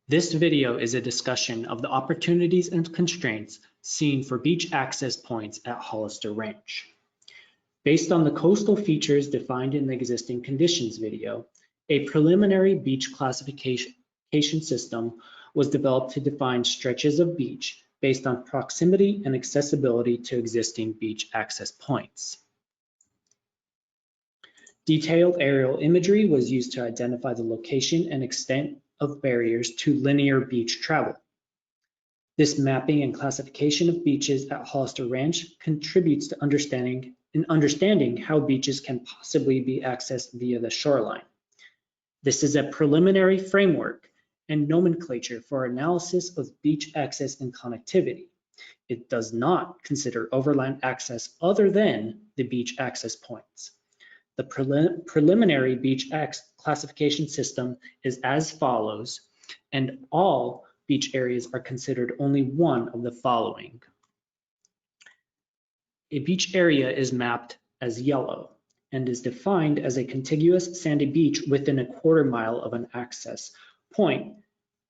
This video is a discussion of the opportunities and constraints seen for beach access points at Hollister Ranch. Based on the coastal features defined in the existing conditions video, a preliminary beach classification system was developed to define stretches of beach based on proximity and accessibility to existing beach access points. Detailed aerial imagery was used to identify the location and extent of barriers to linear beach travel. This mapping and classification of beaches at Hollister Ranch contributes to understanding how beaches can possibly be accessed via the shoreline. This is a preliminary framework and nomenclature for analysis of beach access and connectivity. It does not consider overland access other than the beach access points. The preliminary beach classification system is as follows, and all beach areas are considered only one of the following. A beach area is mapped as yellow and is defined as a contiguous sandy beach within a quarter mile of an access point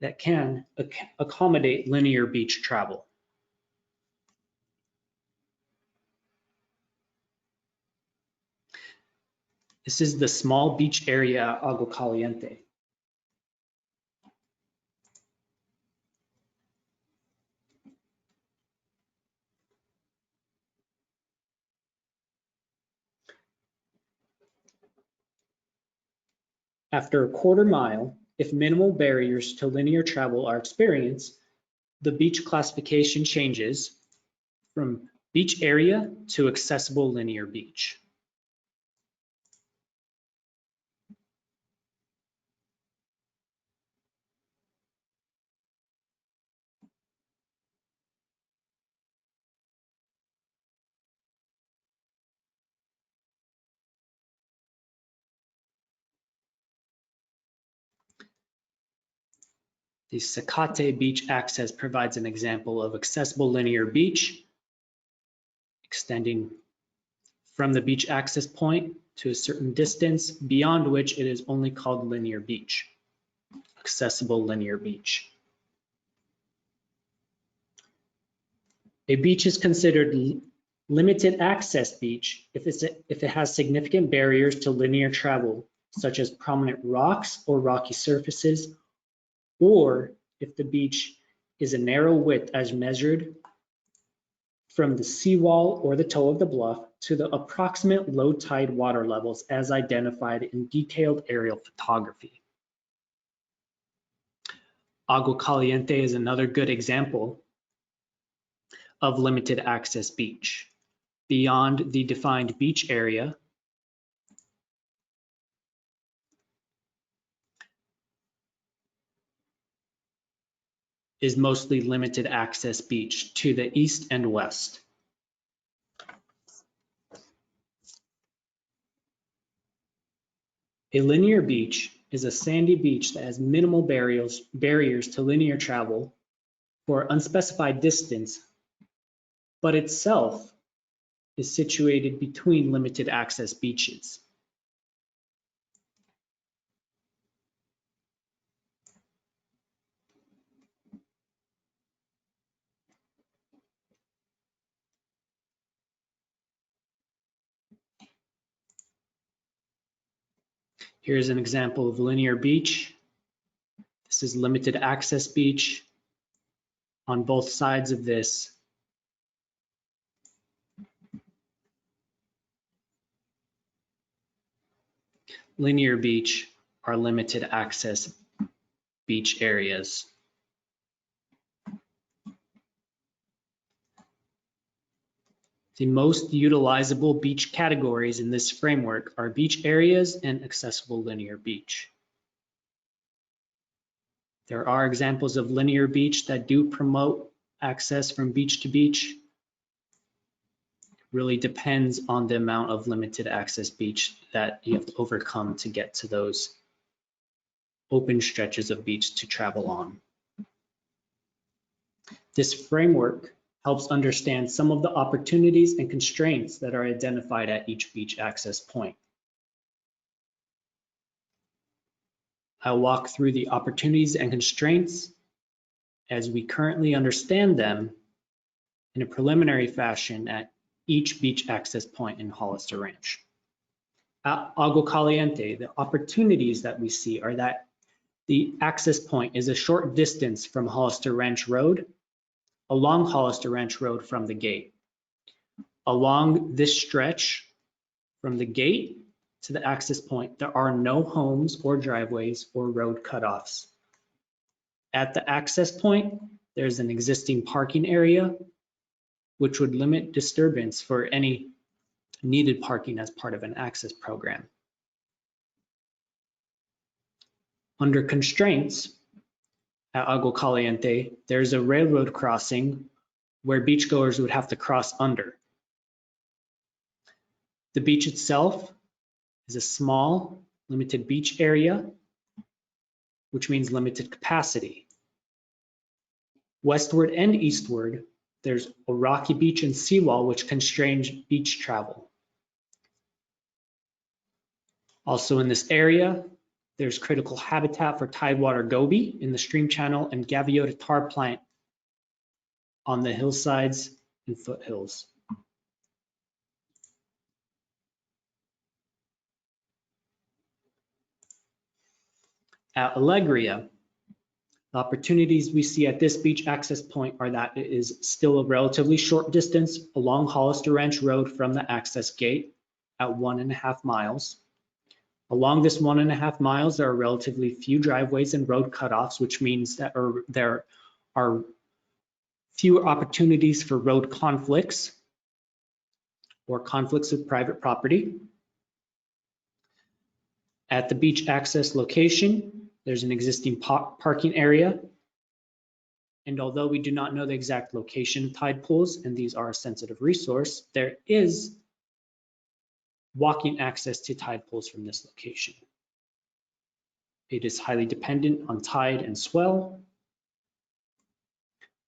that can accommodate linear beach travel. This is the small beach area at Agua Caliente. After a quarter mile, if minimal barriers to linear travel are experienced, the beach classification changes from beach area to accessible linear beach. The Cicate beach access provides an example of accessible linear beach, extending from the beach access point to a certain distance, beyond which it is only called linear beach, accessible linear beach. A beach is considered limited access beach if it has significant barriers to linear travel, such as prominent rocks or rocky surfaces, or if the beach is a narrow width as measured from the seawall or the toe of the bluff to the approximate low tide water levels as identified in detailed aerial photography. Agua Caliente is another good example of limited access beach. Beyond the defined beach area, is mostly limited access beach to the east and west. A linear beach is a sandy beach that has minimal barriers to linear travel for unspecified distance, but itself is situated between limited access beaches. Here's an example of linear beach. This is limited access beach. On both sides of this, linear beach are limited access beach areas. The most utilizable beach categories in this framework are beach areas and accessible linear beach. There are examples of linear beach that do promote access from beach to beach. It really depends on the amount of limited access beach that you have to overcome to get to those open stretches of beach to travel on. This framework helps understand some of the opportunities and constraints that are identified at each beach access point. I'll walk through the opportunities and constraints as we currently understand them in a preliminary fashion at each beach access point in Hollister Ranch. At Agua Caliente, the opportunities that we see are that the access point is a short distance from Hollister Ranch Road, along Hollister Ranch Road from the gate. Along this stretch from the gate to the access point, there are no homes or driveways or road cutoffs. At the access point, there's an existing parking area, which would limit disturbance for any needed parking as part of an access program. Under constraints at Agua Caliente, there's a railroad crossing where beachgoers would have to cross under. The beach itself is a small, limited beach area, which means limited capacity. Westward and eastward, there's a rocky beach and seawall which constrains beach travel. Also in this area, there's critical habitat for tidewater goby in the stream channel and gaviota tar plant on the hillsides and foothills. At Alegria, the opportunities we see at this beach access point are that it is still a relatively short distance along Hollister Ranch Road from the access gate at 1.5 miles. Along this 1.5 miles, there are relatively few driveways and road cutoffs, which means that there are fewer opportunities for road conflicts or conflicts with private property. At the beach access location, there's an existing parking area. And although we do not know the exact location of tide pools, and these are a sensitive resource, there is walking access to tide pools from this location. It is highly dependent on tide and swell,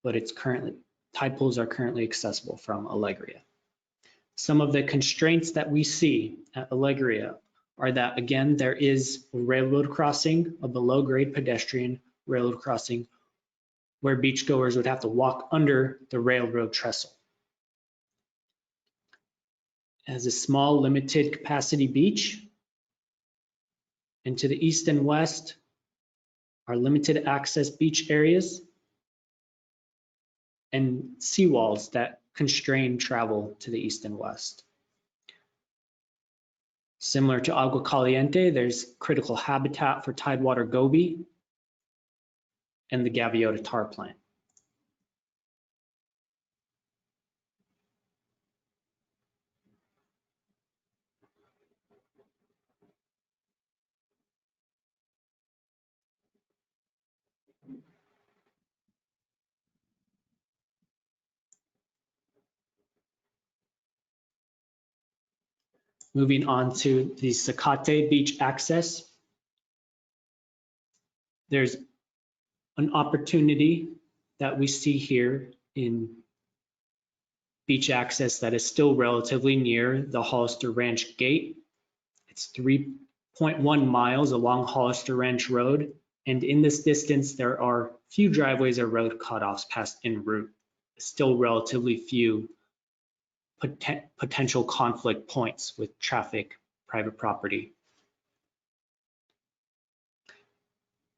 but tide pools are currently accessible from Alegria. Some of the constraints that we see at Alegria are that, again, there is a railroad crossing, a below-grade pedestrian railroad crossing, where beachgoers would have to walk under the railroad trestle. As a small, limited capacity beach, and to the east and west are limited access beach areas and seawalls that constrain travel to the east and west. Similar to Agua Caliente, there's critical habitat for tidewater goby and the gaviota tar plant. Moving on to the Cicate beach access. There's an opportunity that we see here in beach access that is still relatively near the Hollister Ranch gate. It's 3.1 miles along Hollister Ranch Road. And in this distance, there are few driveways or road cutoffs passed en route. Still relatively few potential conflict points with traffic, private property.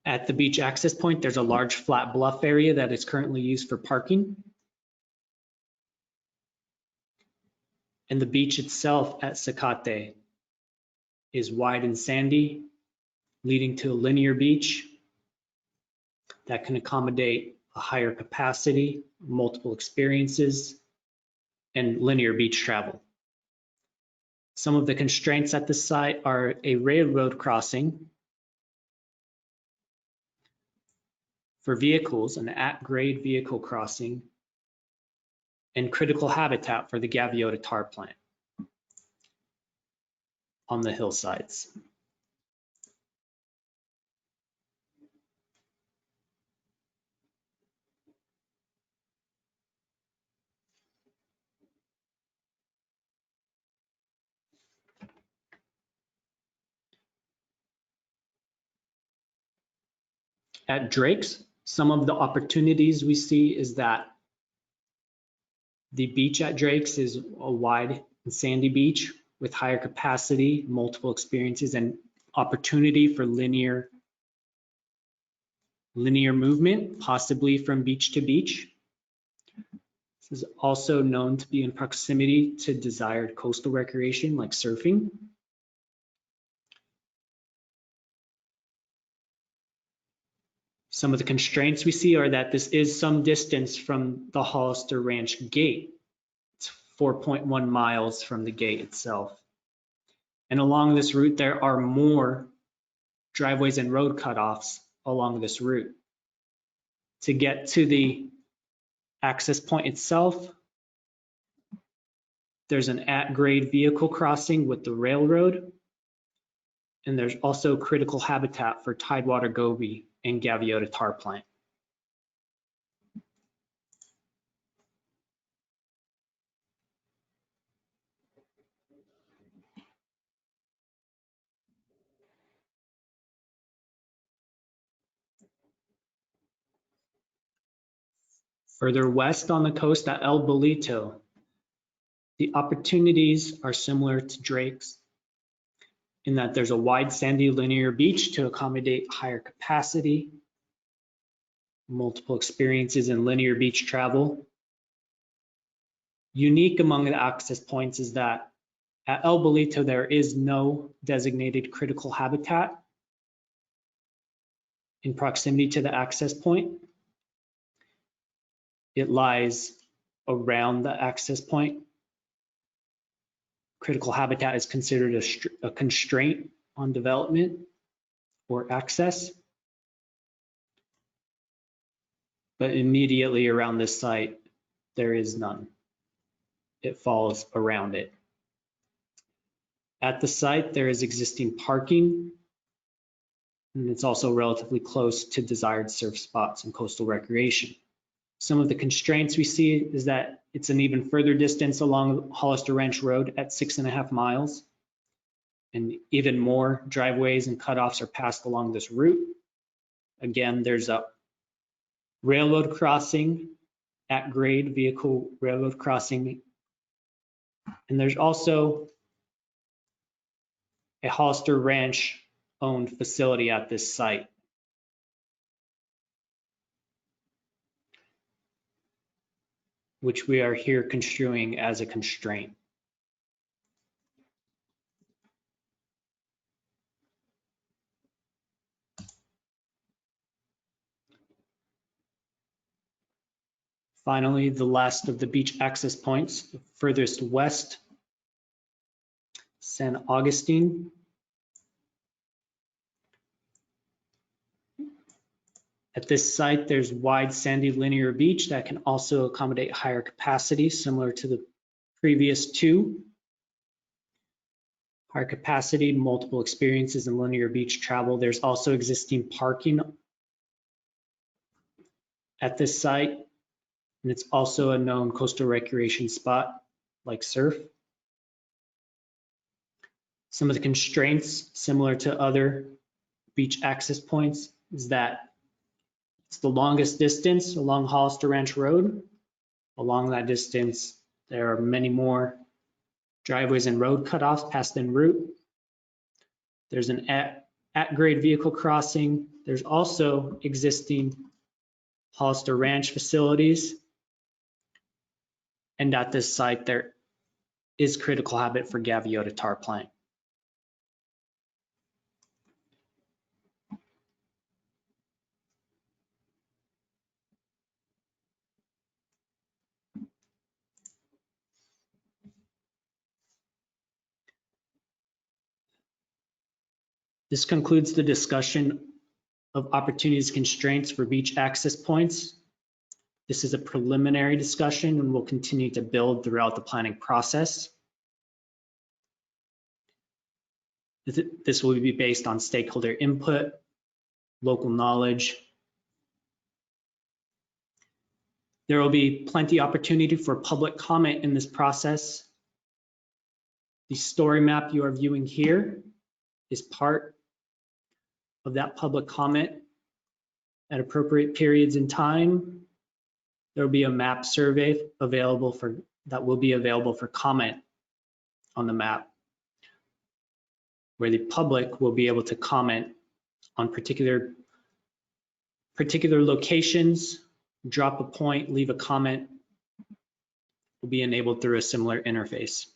At the beach access point, there's a large flat bluff area that is currently used for parking. And the beach itself at Cicate is wide and sandy, leading to a linear beach that can accommodate a higher capacity, multiple experiences, and linear beach travel. Some of the constraints at the site are a railroad crossing for vehicles, an at-grade vehicle crossing, and critical habitat for the gaviota tar plant on the hillsides. At Drake's, some of the opportunities we see is that the beach at Drake's is a wide and sandy beach with higher capacity, multiple experiences, and opportunity for linear movement, possibly from beach to beach. This is also known to be in proximity to desired coastal recreation like surfing. Some of the constraints we see are that this is some distance from the Hollister Ranch gate. It's 4.1 miles from the gate itself. And along this route, there are more driveways and road cutoffs along this route. To get to the access point itself, there's an at-grade vehicle crossing with the railroad, and there's also critical habitat for tidewater goby and Gaviota tar plant. Further west on the coast at El Bolito, the opportunities are similar to Drake's in that there's a wide sandy linear beach to accommodate higher capacity, multiple experiences in linear beach travel. Unique among the access points is that at El Bolito, there is no designated critical habitat in proximity to the access point. It lies around the access point. Critical habitat is considered a constraint on development or access. But immediately around this site, there is none. It falls around it. At the site, there is existing parking, and it's also relatively close to desired surf spots and coastal recreation. Some of the constraints we see is that it's an even further distance along Hollister Ranch Road at 6.5 miles. And even more driveways and cutoffs are passed along this route. Again, there's a railroad crossing, at grade vehicle railroad crossing. And there's also a Hollister Ranch owned facility at this site. Which we are here construing as a constraint. Finally, the last of the beach access points, the furthest west, San Augustine. At this site, there's wide sandy linear beach that can also accommodate higher capacity, similar to the previous two. Higher capacity, multiple experiences in linear beach travel. There's also existing parking at this site, and it's also a known coastal recreation spot like surf. Some of the constraints, similar to other beach access points, is that it's the longest distance along Hollister Ranch Road. Along that distance, there are many more driveways and road cutoffs past en route. There's an at-grade vehicle crossing. There's also existing Hollister Ranch facilities. And at this site, there is critical habitat for Gaviota tar plant. This concludes the discussion of opportunities constraints for beach access points. This is a preliminary discussion and will continue to build throughout the planning process. This will be based on stakeholder input, local knowledge. There will be plenty opportunity for public comment in this process. The story map you are viewing here is part of that public comment At appropriate periods in time, there will be a map survey that will be available for comment on the map, where the public will be able to comment on particular locations, drop a point, leave a comment, will be enabled through a similar interface.